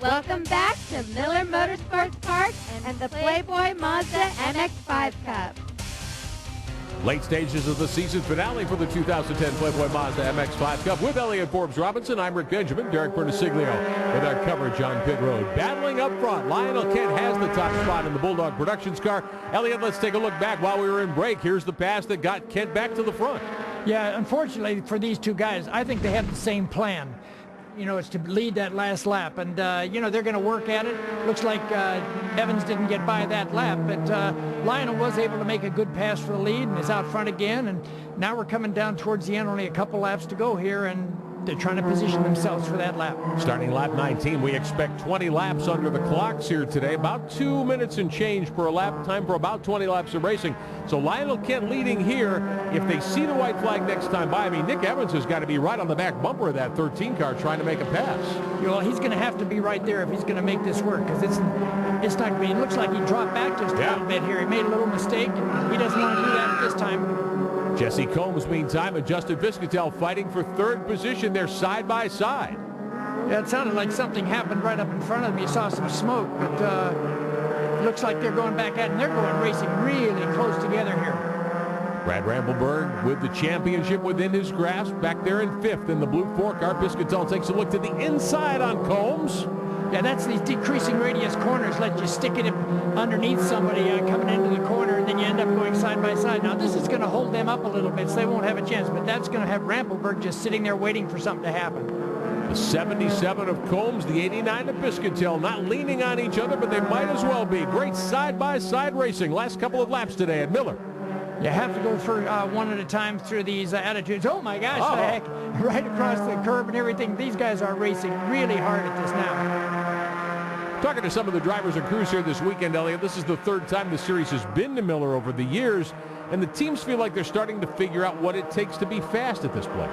Welcome back to Miller Motorsports Park and the Playboy Mazda MX5 Cup. Late stages of the season finale for the 2010 Playboy Mazda MX5 Cup. With Elliott Forbes Robinson, I'm Rick Benjamin, Derek Bernasiglio with our coverage on pit road. Battling up front, Lionel Kent has the top spot in the Bulldog Productions car. Elliott, let's take a look back while we were in break. Here's the pass that got Kent back to the front. Yeah, unfortunately for these two guys, I think they have the same plan. You know, it's to lead that last lap, and you know, they're going to work at it. Looks like Evans didn't get by that lap, but Lionel was able to make a good pass for the lead and is out front again, and now we're coming down towards the end, only a couple laps to go here, and they're trying to position themselves for that lap. Starting lap 19, we expect 20 laps under the clocks here today. About 2 minutes and change per lap, time for about 20 laps of racing. So Lionel Kent leading here. If they see the white flag next time by, I mean, Nick Evans has got to be right on the back bumper of that 13 car trying to make a pass. Well, he's going to have to be right there if he's going to make this work, because it's not going to be. It looks like he dropped back just a little bit here. He made a little mistake, and he doesn't want to do that this time. Jesse Combs, meantime, and Justin Viscatel fighting for third position. They're side by side. Yeah, it sounded like something happened right up in front of them. You saw some smoke, but it looks like they're going back at it, and they're going racing really close together here. Brad Rambleberg with the championship within his grasp, back there in fifth in the blue 4-car. Piscatel takes a look to the inside on Combs. Yeah, that's these decreasing radius corners. Let you stick it underneath somebody coming into the corner, and then you end up going side by side. Now, this is going to hold them up a little bit, so they won't have a chance, but that's going to have Rambleberg just sitting there waiting for something to happen. The 77 of Combs, the 89 of Piscatel, not leaning on each other, but they might as well be. Great side-by-side racing. Last couple of laps today at Miller. You have to go for one at a time through these attitudes. Oh, my gosh, the heck, right across the curb and everything. These guys are racing really hard at this now. Talking to some of the drivers and crews here this weekend, Elliott, this is the third time the series has been to Miller over the years, and the teams feel like they're starting to figure out what it takes to be fast at this place.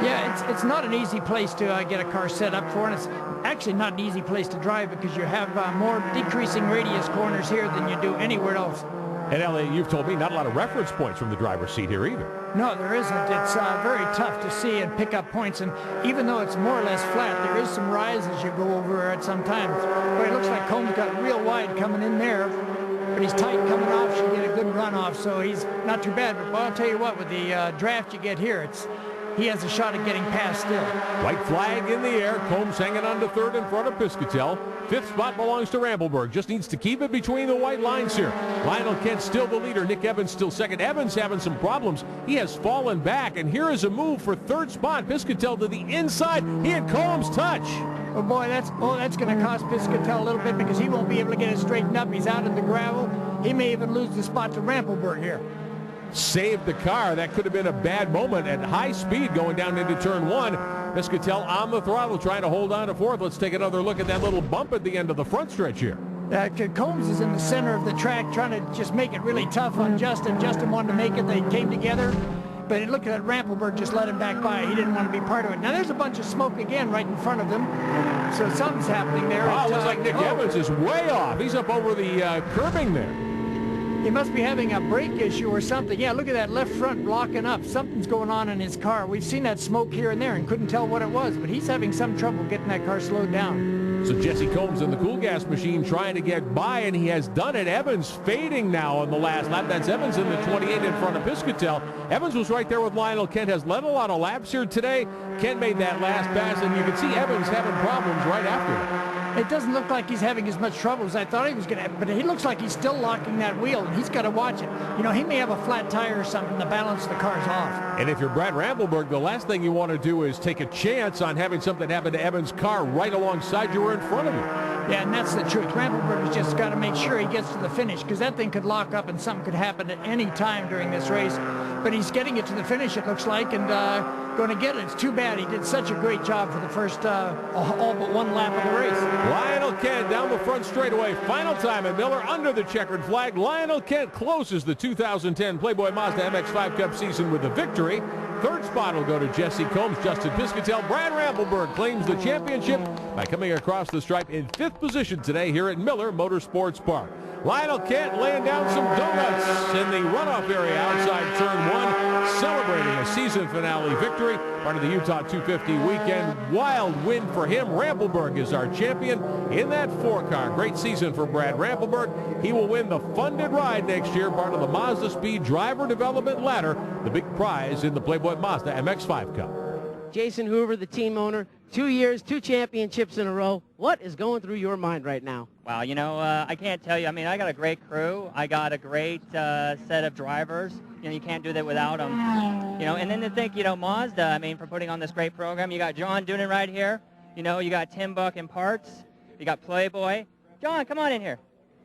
Yeah, it's not an easy place to get a car set up for, and it's actually not an easy place to drive because you have more decreasing radius corners here than you do anywhere else. And Elliott, you've told me not a lot of reference points from the driver's seat here either. No, there isn't. It's very tough to see and pick up points, and even though it's more or less flat, there is some rise as you go over it sometimes. But it looks like Combs got real wide coming in there, but he's tight coming off. Should get a good run off, so he's not too bad. But I'll tell you what, with the draft you get here, he has a shot at getting past still. White flag in the air. Combs hanging on to third in front of Piscatel. Fifth spot belongs to Rambleberg. Just needs to keep it between the white lines here. Lionel Kent still the leader. Nick Evans still second. Evans having some problems. He has fallen back, and here is a move for third spot. Piscatel to the inside. He and Combs touch. Oh boy, that's going to cost Piscatel a little bit because he won't be able to get it straightened up. He's out in the gravel. He may even lose the spot to Rambleberg here. Saved the car. That could have been a bad moment at high speed going down into turn one. Piscatel on the throttle trying to hold on to fourth. Let's take another look at that little bump at the end of the front stretch here. Combs is in the center of the track trying to just make it really tough on Justin. Justin wanted to make it. They came together. But look at that, Rambleberg just let him back by. He didn't want to be part of it. Now there's a bunch of smoke again right in front of them. So something's happening there. Oh, looks like Nick Evans is way off. He's up over the curbing there. He must be having a brake issue or something. Yeah, look at that left front blocking up. Something's going on in his car. We've seen that smoke here and there and couldn't tell what it was, but he's having some trouble getting that car slowed down. So Jesse Combs in the cool gas machine trying to get by, and he has done it. Evans fading now on the last lap. That's Evans in the 28 in front of Piscatel. Evans was right there with Lionel Kent, has led a lot of laps here today. Kent made that last pass, and you can see Evans having problems right after that. It doesn't look like he's having as much trouble as I thought he was going to have, but he looks like he's still locking that wheel, and he's got to watch it. You know, he may have a flat tire or something. The balance of the car's off. And if you're Brad Rambleberg, the last thing you want to do is take a chance on having something happen to Evans' car right alongside you or in front of you. Yeah, and that's the truth. Rambleberg has just got to make sure he gets to the finish, because that thing could lock up and something could happen at any time during this race. But he's getting it to the finish, it looks like, and going to get it. It's too bad. He did such a great job for the first all but one lap of the race. Lionel Kent down the front straightaway. Final time at Miller under the checkered flag. Lionel Kent closes the 2010 Playboy Mazda MX5 Cup season with a victory. Third spot will go to Jesse Combs. Justin Piscatel. Brad Rambleberg claims the championship by coming across the stripe in fifth position today here at Miller Motorsports Park. Lionel Kent laying down some donuts in the runoff area outside turn one. celebrating a season finale victory, part of the Utah 250 weekend. Wild win for him. Rampelberg is our champion in that 4-car. Great season for Brad Rampelberg. He will win the funded ride next year, part of the Mazda Speed Driver Development Ladder, the big prize in the Playboy Mazda MX5 Cup. Jason Hoover, the team owner, 2 years, 2 championships in a row. What is going through your mind right now? Wow, you know, I can't tell you. I mean, I got a great crew. I got a great set of drivers. You know, you can't do that without them. You know, and then to think, you know, Mazda, I mean, for putting on this great program. You got John doing it right here. You know, you got Tim Buck in parts. You got Playboy. John, come on in here.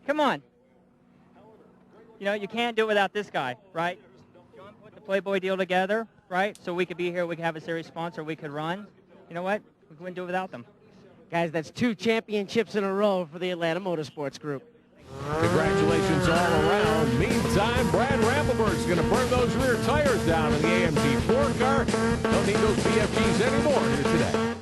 Come on. You know, you can't do it without this guy, right? John put the Playboy deal together, right? So we could be here. We could have a series sponsor. We could run. You know what? We couldn't do it without them. Guys, that's 2 championships in a row for the Atlanta Motorsports Group. Congratulations all around. Meantime, Brad Rampelberg's going to burn those rear tires down in the AMG 4 car. Don't need those BFGs anymore here today.